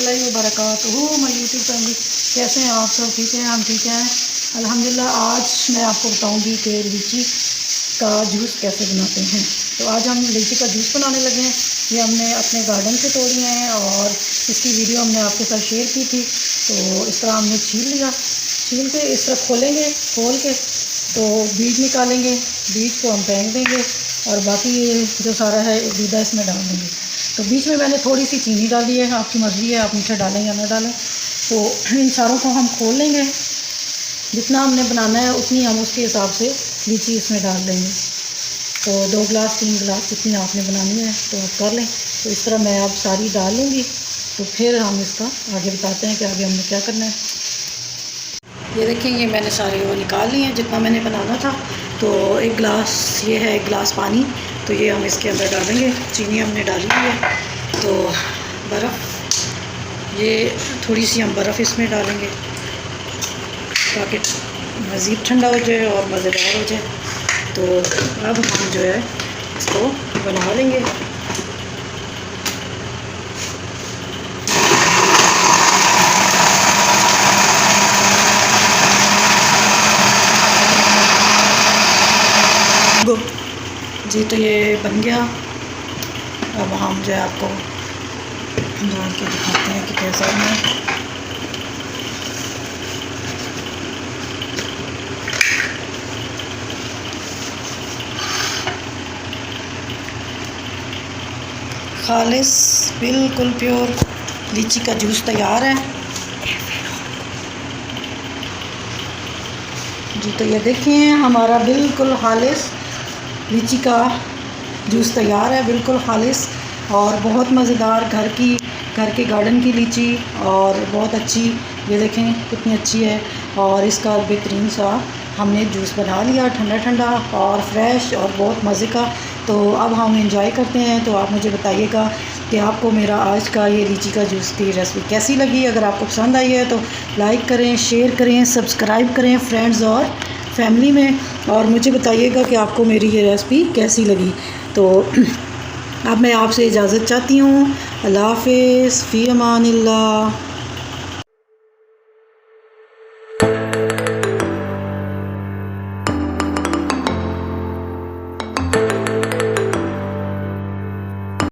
रहमतुल्लाहि व बरकातुहू। My YouTube family, कैसे हैं आप सब? ठीक हैं? हम ठीक हैं अल्हम्दुलिल्लाह। आज मैं आपको बताऊंगी कि लीची का जूस कैसे बनाते हैं। तो आज हम लीची का जूस बनाने लगे हैं। ये हमने अपने गार्डन से तोड़ी हैं और इसकी वीडियो हमने आपके साथ शेयर की थी। तो इस तरह हमने छील लिया, छील के इस तरह खोलेंगे, खोल के तो बीज निकालेंगे, बीज को हम फेंक देंगे और बाकी ये जो सारा है गूदा इसमें डाल देंगे। तो बीच में मैंने थोड़ी सी चीनी डाली है, आपकी मर्ज़ी है आप मीठा डालें या ना डालें। तो इन सारों को हम खोल लेंगे, जितना हमने बनाना है उतनी हम उसके हिसाब से लीची इसमें डाल देंगे। तो 2 गिलास 3 गिलास जितनी आपने बनानी है तो आप कर लें। तो इस तरह मैं अब सारी डाल लूँगी, तो फिर हम इसका आगे बताते हैं कि आगे हमने क्या करना है। ये देखें, ये मैंने सारे वो निकाल लिए हैं जितना मैंने बनाना था। तो 1 गिलास ये है, 1 गिलास पानी, तो ये हम इसके अंदर डालेंगे। चीनी हमने डाली हुई है। तो बर्फ़, ये थोड़ी सी हम बर्फ़ इसमें डालेंगे ताकि मज़ीद ठंडा हो जाए और मज़ेदार हो जाए। तो अब हम जो है इसको बना लेंगे। जी, तो ये बन गया। अब हम जो है आपको डाल के दिखाते हैं कि कैसा है। खालिस बिल्कुल प्योर लीची का जूस तैयार है। जी, तो ये देखें, हमारा बिल्कुल खालिस लीची का जूस तैयार है, बिल्कुल खालिस और बहुत मज़ेदार घर के गार्डन की लीची और बहुत अच्छी। ये देखें कितनी अच्छी है और इसका बेहतरीन सा हमने जूस बना लिया, ठंडा ठंडा और फ्रेश और बहुत मज़े का। तो अब हम एंजॉय करते हैं। तो आप मुझे बताइएगा कि आपको मेरा आज का ये लीची का जूस की रेसिपी कैसी लगी। अगर आपको पसंद आई है तो लाइक करें, शेयर करें, सब्सक्राइब करें फ्रेंड्स और फैमिली में, और मुझे बताइएगा कि आपको मेरी ये रेसिपी कैसी लगी। तो अब मैं आपसे इजाज़त चाहती हूँ। अल्लाह हाफ़िज़, फ़ी अमानिल्लाह।